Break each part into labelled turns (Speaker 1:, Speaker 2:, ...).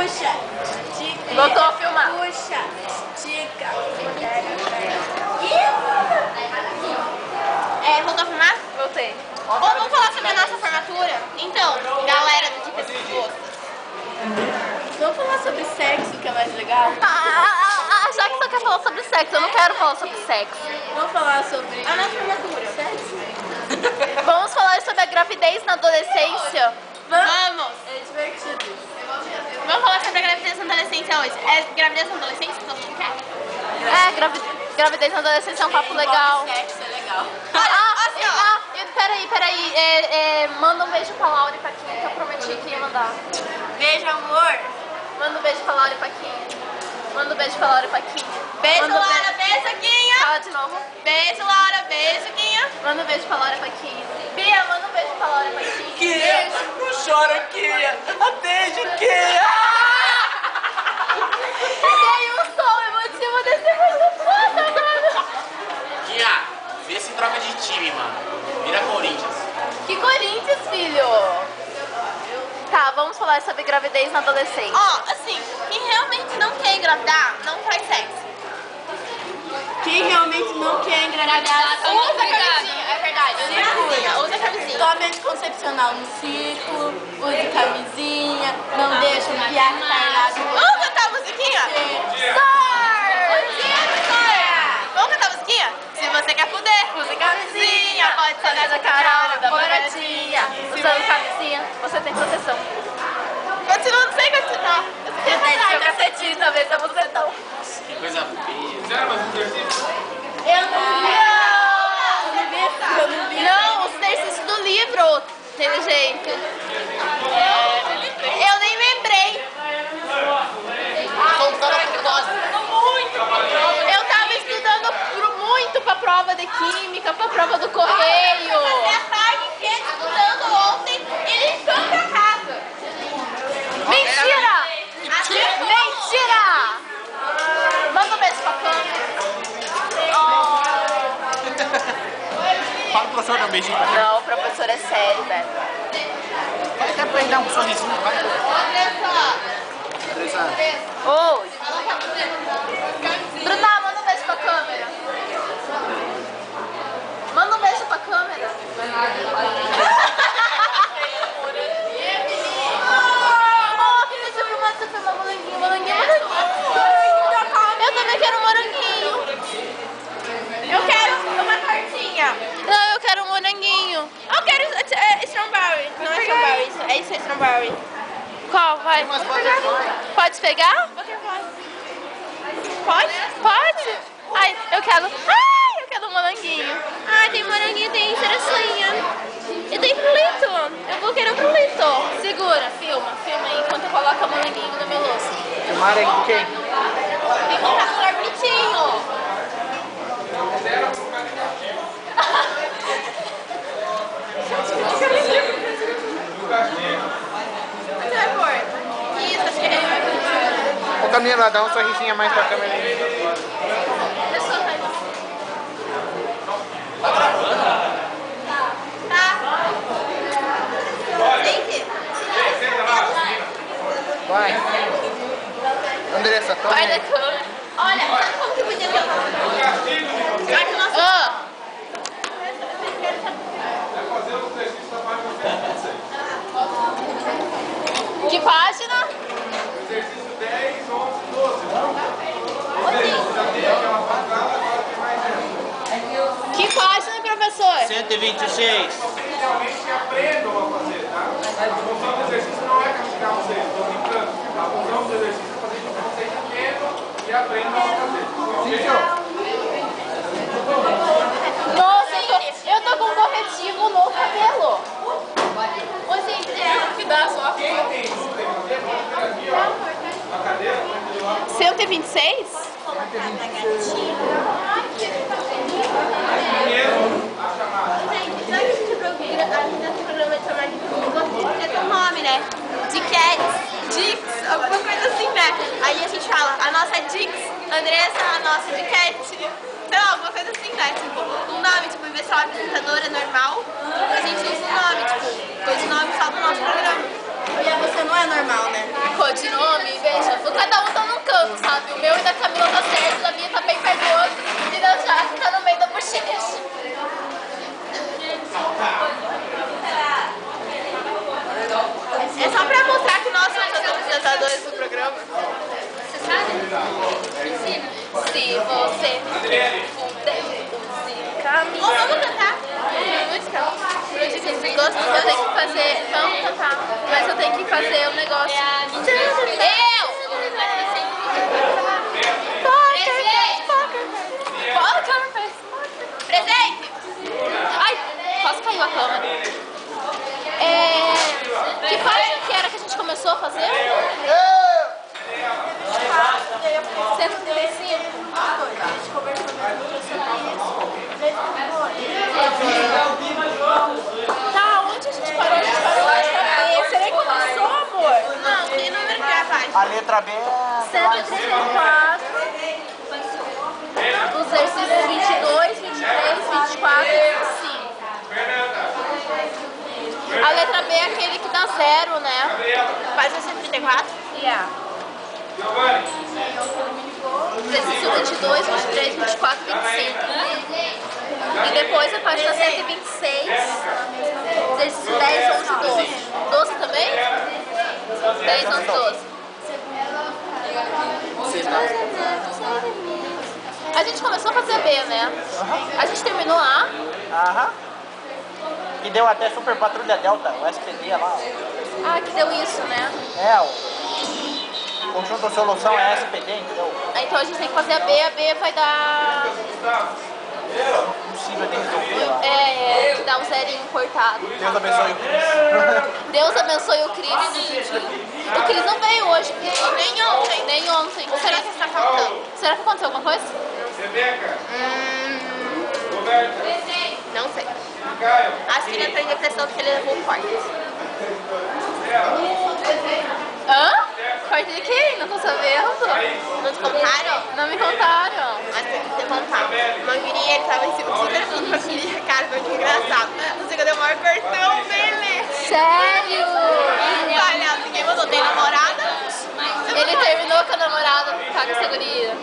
Speaker 1: Puxa, estica.
Speaker 2: Voltou a filmar.
Speaker 1: Puxa, estica.
Speaker 2: Voltou a filmar? Voltei. Ou vamos falar sobre a nossa formatura? Então, galera do Dicas de Gosto.
Speaker 1: Vamos falar sobre sexo, que é mais legal?
Speaker 2: Já que você quer falar sobre sexo, eu não quero falar sobre sexo.
Speaker 1: Vamos falar sobre
Speaker 2: A nossa formatura.
Speaker 1: sexo?
Speaker 2: Vamos falar sobre a gravidez na adolescência? Vamos!
Speaker 1: É divertido.
Speaker 2: Vamos falar sobre a gravidez na adolescência hoje. É gravidez na adolescência que todo mundo quer? Gravidez na adolescência é um papo legal.
Speaker 1: Sexo é legal.
Speaker 2: Peraí. Manda um beijo pra Laura e pra Kim, que eu prometi que ia mandar.
Speaker 1: Beijo, amor.
Speaker 2: Manda um beijo pra Laura e pra Kim. Manda um beijo pra Laura e pra Kim.
Speaker 1: Beijo,
Speaker 2: Manda um
Speaker 1: Laura. Beijo, Quinha.
Speaker 2: Fala de novo.
Speaker 1: Beijo, Laura. Beijo, Quinha.
Speaker 2: Manda um beijo pra Laura e pra Kim. Bia, manda um beijo pra Laura e pra Kim.
Speaker 3: Quinha, não chora, Quinha. Beijo, Quinha.
Speaker 2: Peguei um som emotivo desse muito foda, mano.
Speaker 3: Quinha, vê se troca de time, mano. Vira Corinthians.
Speaker 2: Que Corinthians, filho? Tá, vamos falar sobre gravidez na adolescência.
Speaker 1: Assim, quem realmente não quer engravidar, não faz sexo. Quem realmente não quer engravidar,
Speaker 2: Usa camisinha, é verdade. Usa camisinha.
Speaker 1: tome anticoncepcional no ciclo, use camisinha, não deixa o piar retardado.
Speaker 2: Vamos cantar a musiquinha? Vamos cantar a musiquinha? Se você quer fuder, use camisinha. Pode ser da Carol, da Moratinha. Usando camisinha, você tem proteção. Continuando sem continuar. Você tem seu cacetinho, talvez é você não.
Speaker 3: Que coisa feia.
Speaker 1: Eu não vi.
Speaker 2: Não, os exercícios do livro. Teve jeito. Eu nem lembrei. Eu tava estudando muito pra prova de química, pra prova do correio.
Speaker 1: Passei a tarde inteira estudando ontem e limpando pra casa.
Speaker 2: Mentira! Mentira! Manda um beijo pra câmera.
Speaker 3: Fala pro professor dar um beijinho pra mim.
Speaker 2: Não, o professor é sério, velho.
Speaker 3: Vai até pra ele dar um sorrisinho, vai. Andressa.
Speaker 2: Oi. Bruna, manda um beijo pra câmera. Manda um beijo pra câmera. Deixa eu filmar moranguinho. Eu também quero um moranguinho.
Speaker 1: Eu quero uma tortinha.
Speaker 2: Não, eu quero um moranguinho.
Speaker 1: Eu quero strawberry. Não é strawberry, isso é strawberry.
Speaker 2: Qual? Vai. Pode pegar?
Speaker 1: Pode?
Speaker 2: Pode? Ai, eu quero um moranguinho.
Speaker 1: Ah, tem moranguinho, tem cerecinha. E tem pirulito. Eu vou querer um pirulito.
Speaker 2: Segura, filma aí enquanto eu coloco o moranguinho no meu louço.
Speaker 3: Filmar aí com quem?
Speaker 1: Tem que colocar no lugar bonitinho. Onde vai pôr? Isso, acho que é.
Speaker 3: Ô Camila, dá um sorrisinho a mais pra câmera aí.
Speaker 1: Deixa eu soltar isso.
Speaker 3: Tá gravando?
Speaker 1: Tá. Gente,
Speaker 3: Vai. Andressa, toma
Speaker 2: Vai da
Speaker 3: aí.
Speaker 2: câmera.
Speaker 1: olha, sabe como que podia ter Vai que o nosso...
Speaker 2: Que página?
Speaker 4: Exercício 10, 11, 12.
Speaker 2: Que página, professor?
Speaker 3: 126.
Speaker 4: Realmente aprendam a fazer, tá? A função do exercício não é castigar vocês, estou brincando. A função do exercício é fazer com que vocês entendam e aprendam a fazer.
Speaker 2: Nossa, eu tô com um corretivo no cabelo.
Speaker 1: Ô, gente, que dá só a
Speaker 4: Quem tem dúvida em fazer, pode vir aqui, ó. A cadeira, tranquilo lá.
Speaker 2: 126?
Speaker 4: Primeiro, a chamada.
Speaker 1: Gente, já que a gente programa de chamar de público, é teu nome, né? Dix, alguma coisa assim, né? Aí a gente fala, a nossa é Dix, Andressa, a nossa é Diquete. Sei lá, alguma coisa assim, né? Tipo, um nome, tipo, em vez de falar apresentadora normal, a gente usa um nome, tipo, codinome só do nosso programa. E você não é normal, né?
Speaker 2: Codinome? deu? 135? Tá, onde a gente parou? A gente parou na letra B. Será que começou, amor?
Speaker 1: Não, que número que é a página?
Speaker 5: A letra B é...
Speaker 2: 134. Os exercícios 22, 23, 24 e 25. A letra B é aquele que dá 0, né?
Speaker 1: Página 134?
Speaker 2: Yeah. Exercício 22, 23, 24 e 25. E depois a página 126. Exercício 10, 11 e 12. 12 também? 10, 11 e 12. A gente começou a fazer B, né? A gente terminou A.
Speaker 5: Aham. Que deu até Super Patrulha Delta, o SPD lá.
Speaker 2: Ah, que deu isso, né?
Speaker 5: É, o conjunto solução é SPD, entendeu?
Speaker 2: Então a gente tem que fazer a B vai dar...
Speaker 5: Impossível de resolver lá.
Speaker 2: que dá um zerinho cortado.
Speaker 5: Deus abençoe o Cris.
Speaker 2: Deus abençoe o Cris. O Cris não veio hoje. Nem ontem. Nem ontem.
Speaker 1: Será que está faltando?
Speaker 2: Será que aconteceu alguma coisa?
Speaker 4: Rebeca. Roberta.
Speaker 1: Não sei.
Speaker 4: Caio.
Speaker 1: Acho que ele entrou em depressão porque ele levou o corte.
Speaker 2: Hã? Corte de quem? Não tô sabendo.
Speaker 1: Não te contaram?
Speaker 2: Não me contaram.
Speaker 1: Mas tem que te contar. Uma guria, ele tava em cima super com uma filha, cara, foi muito engraçado. Não sei quando eu maior cartão dele.
Speaker 2: Sério?
Speaker 1: Olha, ninguém mandou, tem namorada?
Speaker 2: Ele terminou com a namorada por causa dessa guria.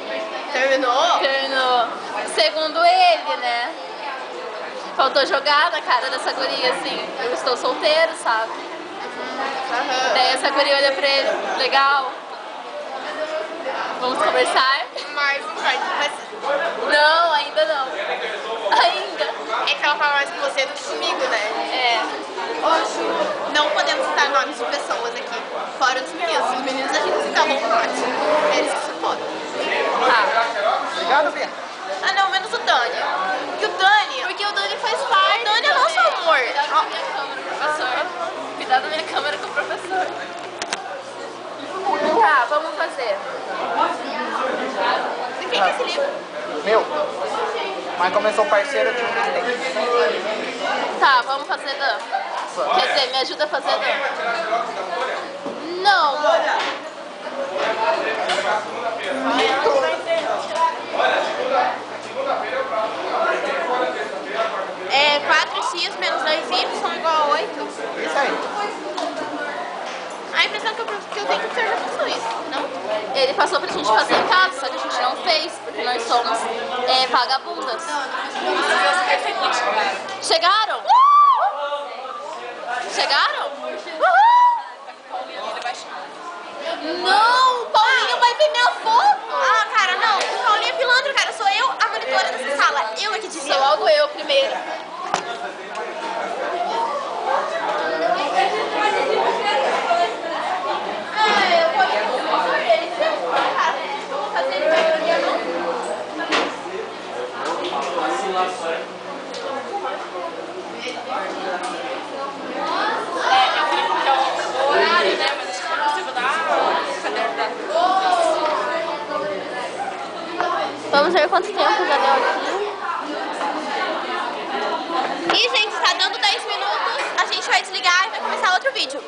Speaker 1: Terminou?
Speaker 2: Terminou. Segundo ele, né? Faltou jogar na cara dessa guria, assim. Eu estou solteiro, sabe? Daí essa guria olha pra ele. Legal. Vamos conversar?
Speaker 1: Mas
Speaker 2: Não, ainda não. Ainda.
Speaker 1: é que ela fala mais com você do que comigo, né?
Speaker 2: É.
Speaker 1: Não podemos citar nomes de pessoas aqui, fora dos meninos. Os meninos a gente cita à vontade. Eles se fodem.
Speaker 2: Tá.
Speaker 5: Obrigado, Bia.
Speaker 1: Ah não, menos o Dani. E o Dani? Porque o Dani faz parte. O Dani é nosso amor.
Speaker 2: Cuidado da minha câmera, professor. Cuidado da minha câmera com o professor. Tá, vamos fazer.
Speaker 1: De quem que é esse livro?
Speaker 5: Meu. Mas como eu sou parceiro, eu tenho que
Speaker 2: Tá, vamos fazer Dan. Quer dizer, me ajuda a fazer Dan. Não.
Speaker 1: É 4x menos 2y igual a 8.
Speaker 5: Isso aí.
Speaker 1: A impressão que eu tenho que o senhor já passou isso, não?
Speaker 2: Ele passou pra gente fazer em casa, só que a gente não fez, porque nós somos vagabundas. Chegaram? Chegaram? Não, o Paulinho vai ver minha foto.
Speaker 1: Ah, cara, não. O Paulinho é pilantra, cara. Sou eu a monitora dessa sala. Eu é que dizia.
Speaker 2: Sou logo eu primeiro. Vamos ver quanto tempo já deu aqui.
Speaker 1: E, gente, tá dando 10 minutos. A gente vai desligar e vai começar outro vídeo.